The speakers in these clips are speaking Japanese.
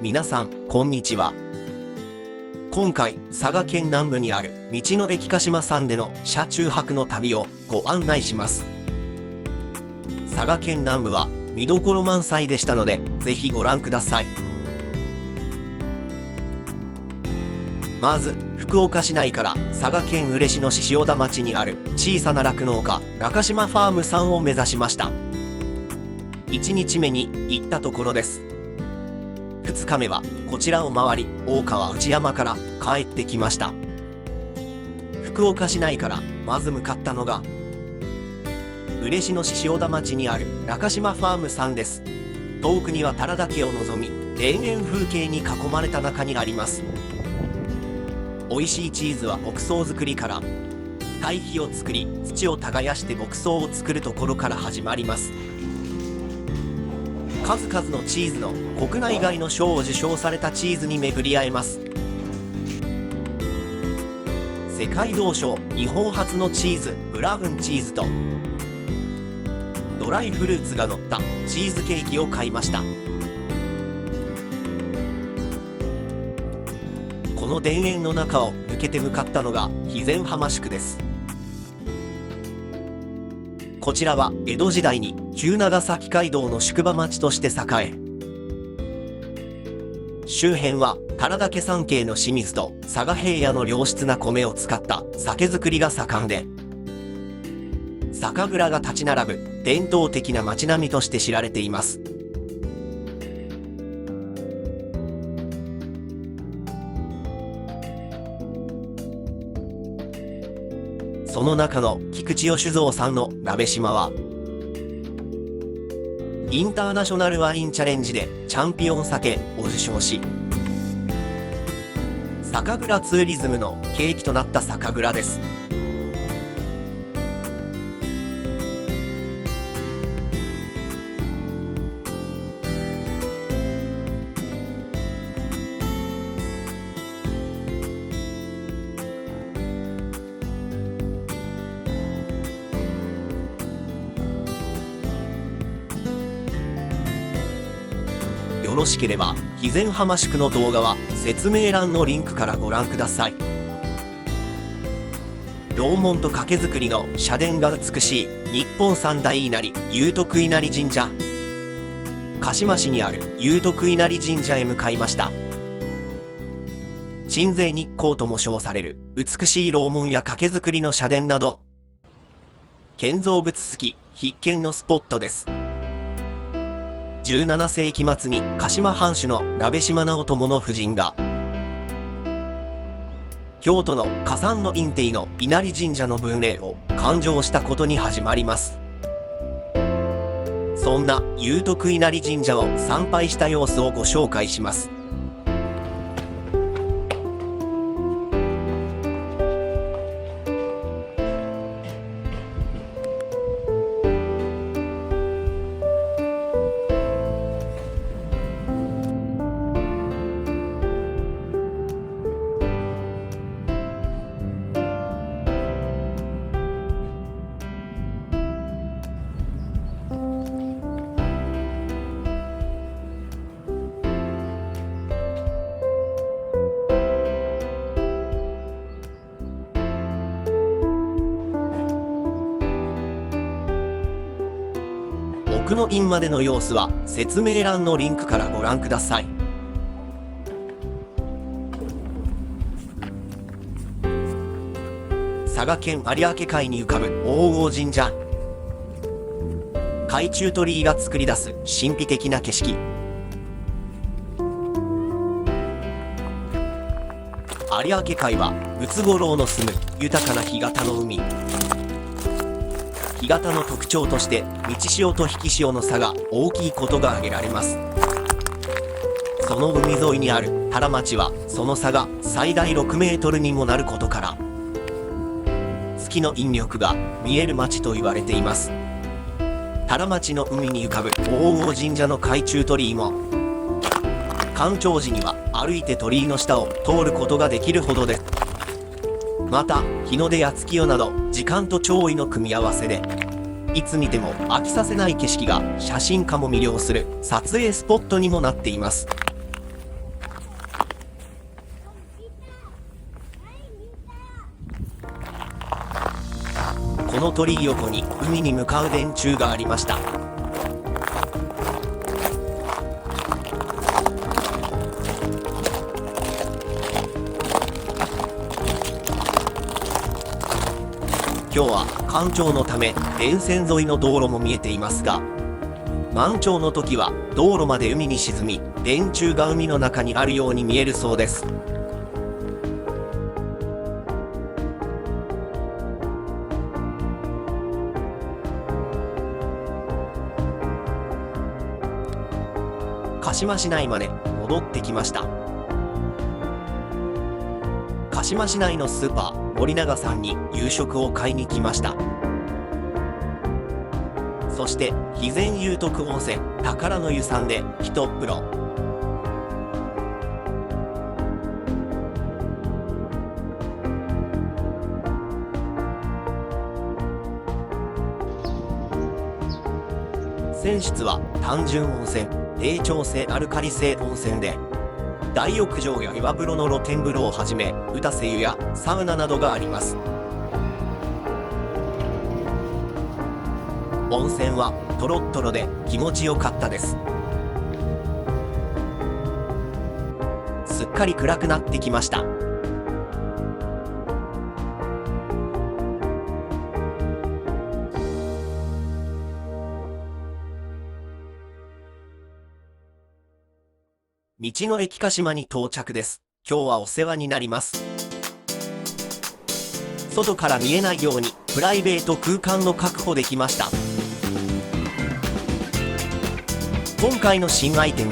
皆さん、こんにちは。今回、佐賀県南部にある道の駅鹿島山での車中泊の旅をご案内します。佐賀県南部は見どころ満載でしたので、ぜひご覧ください。まず、福岡市内から佐賀県嬉野市塩田町にある小さな酪農家、中島ファームさんを目指しました。1日目に行ったところです。2日目はこちらを回り、大川内山から帰ってきました。福岡市内からまず向かったのが、嬉野市塩田町にある中島ファームさんです。遠くには多良岳を望み、田園風景に囲まれた中にあります。美味しいチーズは牧草作りから、堆肥を作り土を耕して牧草を作るところから始まります。数々のチーズの国内外の賞を受賞されたチーズに巡り合えます。世界銅賞日本初のチーズブラウンチーズとドライフルーツが乗ったチーズケーキを買いました。この田園の中を抜けて向かったのが肥前浜宿です。こちらは江戸時代に旧長崎街道の宿場町として栄え、周辺は多良岳山系の清水と佐賀平野の良質な米を使った酒造りが盛んで、酒蔵が立ち並ぶ伝統的な町並みとして知られています。その中の菊池義蔵さんの鍋島は、インターナショナルワインチャレンジでチャンピオン酒を受賞し、酒蔵ツーリズムの契機となった酒蔵です。よろしければ肥前浜宿の動画は説明欄のリンクからご覧ください。楼門と掛作りの社殿が美しい日本三大稲荷祐徳稲荷神社、鹿島市にある祐徳稲荷神社へ向かいました。鎮西日光とも称される美しい楼門や掛作りの社殿など、建造物好き必見のスポットです。17世紀末に鹿島藩主の鍋島直友の夫人が、京都の花山の院庭の稲荷神社の分霊を勘定したことに始まります。そんな祐徳稲荷神社を参拝した様子をご紹介します。奥の院までの様子は説明欄のリンクからご覧ください。佐賀県有明海に浮かぶ大王神社、海中鳥居が作り出す神秘的な景色。有明海はムツゴロウの住む豊かな干潟の海。干潟の特徴として満ち潮と引き潮の差が大きいことが挙げられます。その海沿いにある多良町はその差が最大6メートルにもなることから、月の引力が見える町と言われています。多良町の海に浮かぶ大王神社の海中鳥居も、干潮時には歩いて鳥居の下を通ることができるほどです。また日の出や月夜など時間と潮位の組み合わせで、いつ見ても飽きさせない景色が写真家も魅了する撮影スポットにもなっています。の鳥居横に海に向かう電柱がありました。今日は干潮のため電線沿いの道路も見えていますが、満潮の時は道路まで海に沈み、電柱が海の中にあるように見えるそうです。鹿島市内まで戻ってきました。鹿島市内のスーパー森永さんに夕食を買いに来ました。そして肥前祐徳温泉宝の湯さんで一風呂。泉質は単純温泉、低調性アルカリ性温泉で、大浴場や岩風呂の露天風呂をはじめ、打たせ湯やサウナなどがあります。温泉はトロットロで気持ちよかったです。すっかり暗くなってきました。道の駅鹿島に到着です。今日はお世話になります。外から見えないようにプライベート空間の確保できました。今回の新アイテム、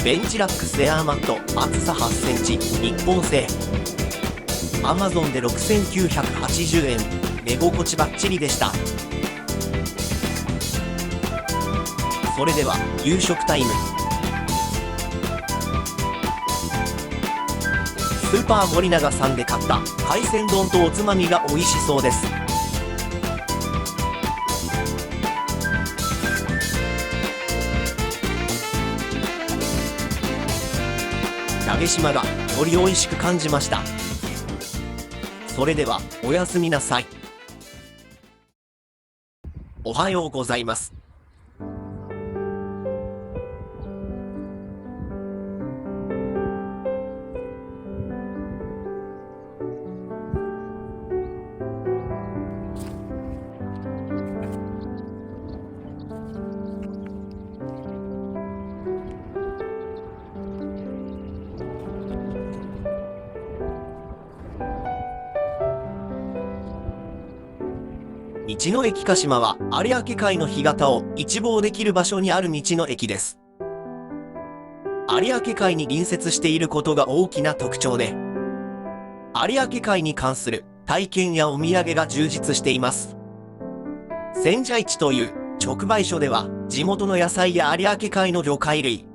ベンチラックスエアーマット、厚さ8センチ、日本製。Amazon で6980円。寝心地バッチリでした。それでは夕食タイム。スーパー森永さんで買った海鮮丼とおつまみが美味しそうです。鍋島がより美味しく感じました。それではおやすみなさい。おはようございます。道の駅鹿島は有明海の干潟を一望できる場所にある道の駅です。有明海に隣接していることが大きな特徴で、有明海に関する体験やお土産が充実しています。千社市という直売所では地元の野菜や有明海の魚介類、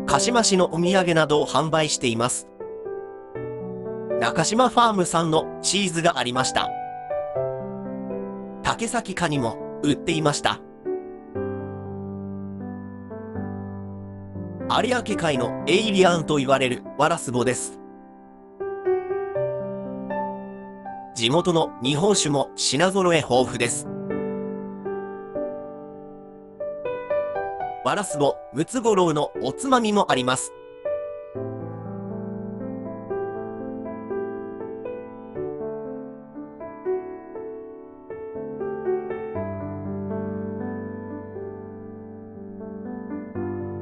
鹿島市のお土産などを販売しています。中島ファームさんのチーズがありました。竹崎カニも売っていました。有明海のエイリアンと言われるワラスボです。地元の日本酒も品揃え豊富です。ワラスボムツゴロウのおつまみもあります。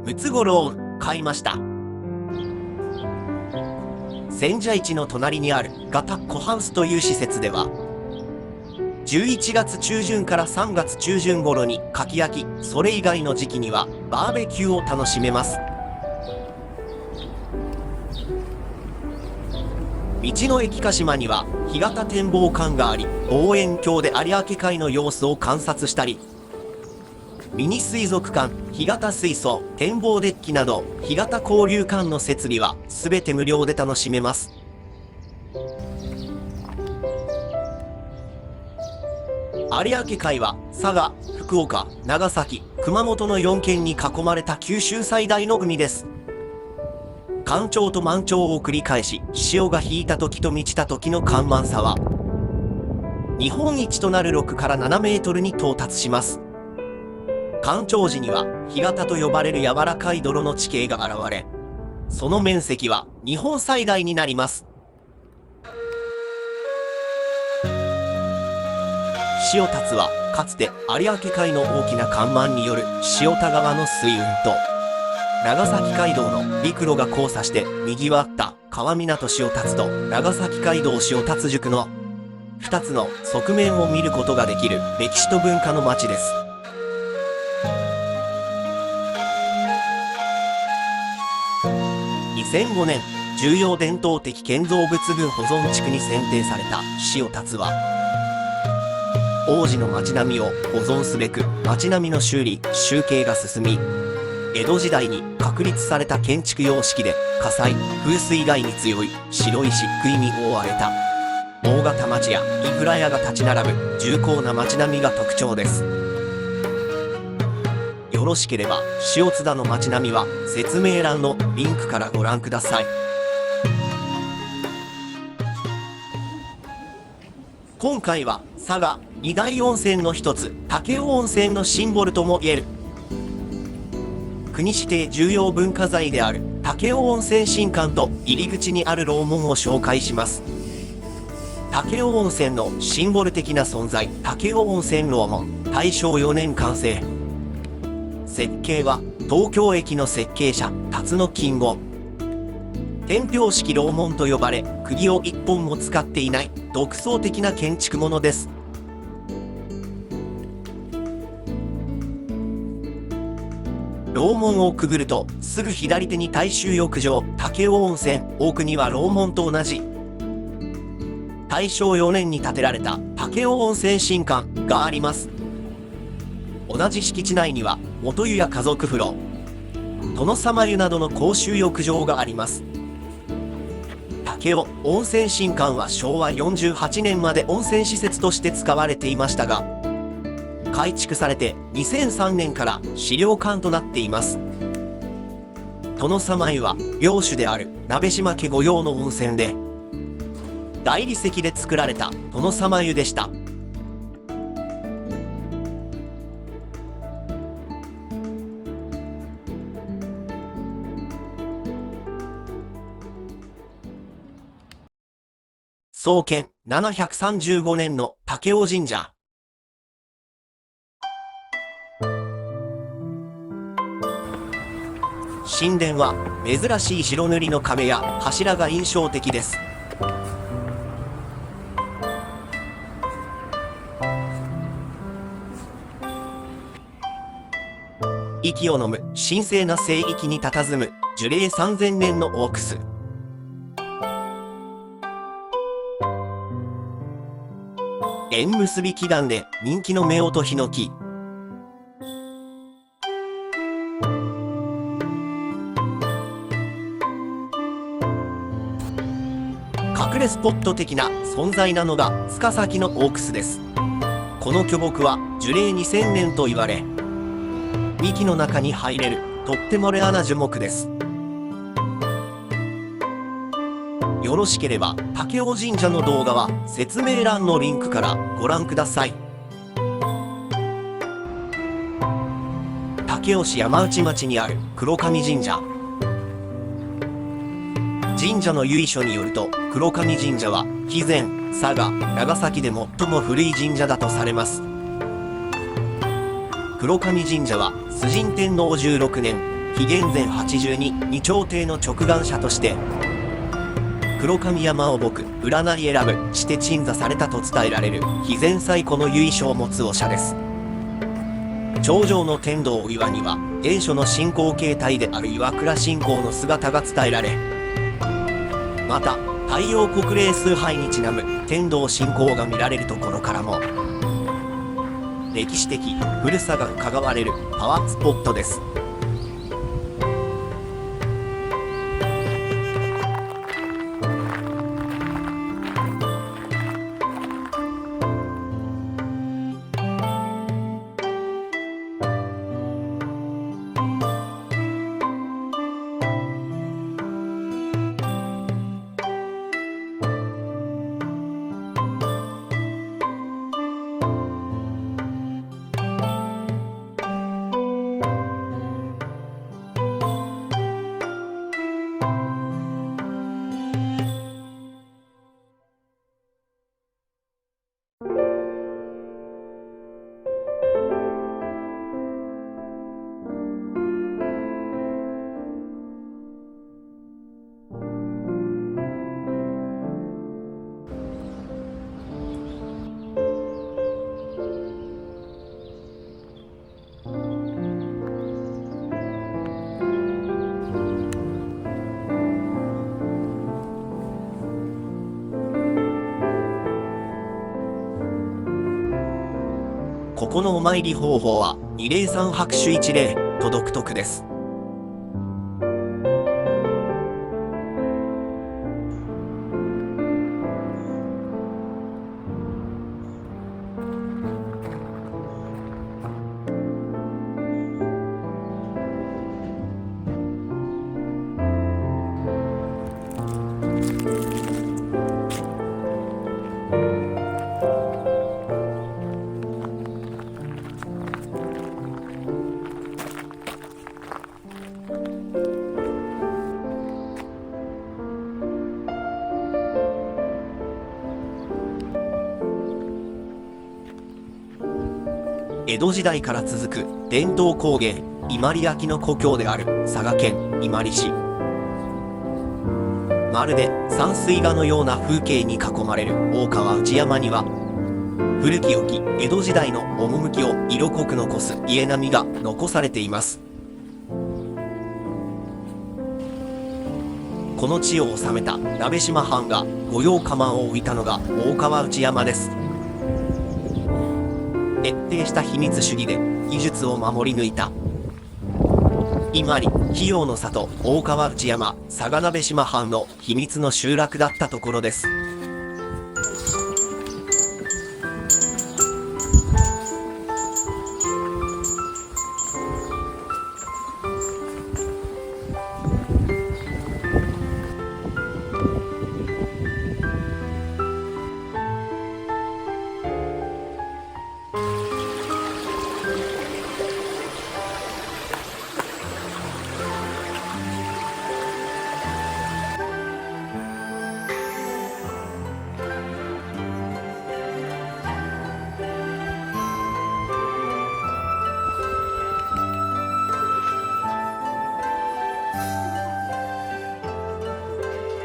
ムツゴロウ買いました。千社市の隣にあるガタッコハウスという施設では、11月中旬から3月中旬頃にかき焼き、それ以外の時期にはバーベキューを楽しめます。道の駅鹿島には干潟展望館があり、望遠鏡で有明海の様子を観察したり、ミニ水族館、干潟水槽、展望デッキなど干潟交流館の設備は全て無料で楽しめます。有明海は佐賀、福岡、長崎、熊本の4県に囲まれた九州最大の海です。干潮と満潮を繰り返し、潮が引いた時と満ちた時の干満差は、日本一となる6から7メートルに到達します。干潮時には、干潟と呼ばれる柔らかい泥の地形が現れ、その面積は日本最大になります。潮立は、かつて有明海の大きな干満による塩田川の水運と、長崎街道の陸路が交差して賑わった川港塩達と長崎街道塩達宿の2つの側面を見ることができる歴史と文化の街です。2005年、重要伝統的建造物群保存地区に選定された塩達は、王子の街並みを保存すべく街並みの修理・修形が進み、江戸時代に確立された建築様式で火災・風水害に強い白い漆喰に覆われた大型町やインフラ屋が立ち並ぶ重厚な街並みが特徴です。よろしければ塩津田の街並みは説明欄のリンクからご覧ください。今回は佐賀二大温泉の一つ武雄温泉のシンボルともいえる国指定重要文化財である武雄温泉新館と入り口にある楼門を紹介します。武雄温泉のシンボル的な存在、武雄温泉楼門、大正4年完成。設計は東京駅の設計者辰野金吾。天平式楼門と呼ばれ、釘を一本も使っていない独創的な建築物です。楼門をくぐるとすぐ左手に大衆浴場武雄温泉、奥には楼門と同じ大正4年に建てられた武雄温泉新館があります。同じ敷地内には元湯や家族風呂、殿様湯などの公衆浴場があります。武雄温泉新館は昭和48年まで温泉施設として使われていましたが、改築されて2003年から資料館となっています。殿様湯は領主である鍋島家御用の温泉で、大理石で作られた殿様湯でした。創建735年の武雄神社。神殿は珍しい白塗りの壁や柱が印象的です。息を飲む神聖な聖域に佇む樹齢3000年の大楠。縁結び祈願で人気の夫婦ヒノキ。隠れスポット的な存在なのが塚崎の大楠です。この巨木は樹齢2000年と言われ、幹の中に入れるとってもレアな樹木です。よろしければ武雄神社の動画は説明欄のリンクからご覧ください。武雄市山内町にある黒神神社。神社の由緒によると、黒神神社は肥前、佐賀、長崎で最も古い神社だとされます。黒神神社は崇神天皇16年、紀元前82、二朝廷の直願者として、黒神山を牧、占い選ぶして鎮座されたと伝えられる肥前最古の由緒を持つお社です。頂上の天道岩には原初の信仰形態である岩倉信仰の姿が伝えられ、また太陽国霊崇拝にちなむ天道信仰が見られるところからも歴史的古さが伺われるパワースポットです。このお参り方法は203拍手一礼と独特です。江戸時代から続く伝統工芸伊万里焼の故郷である佐賀県伊万里市。まるで山水画のような風景に囲まれる大川内山には、古き良き江戸時代の趣を色濃く残す家並みが残されています。この地を治めた鍋島藩が御用家紋を置いたのが大川内山です。徹底した秘密主義で技術を守り抜いた伊万里費用の里大川内山佐賀鍋島藩の秘密の集落だったところです。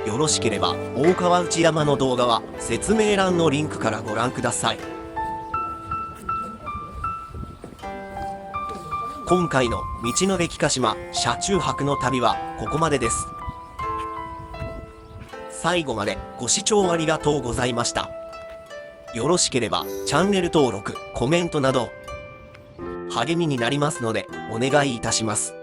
よろしければ大川内山の動画は説明欄のリンクからご覧ください。今回の道の駅鹿島車中泊の旅はここまでです。最後までご視聴ありがとうございました。よろしければチャンネル登録、コメントなど励みになりますのでお願いいたします。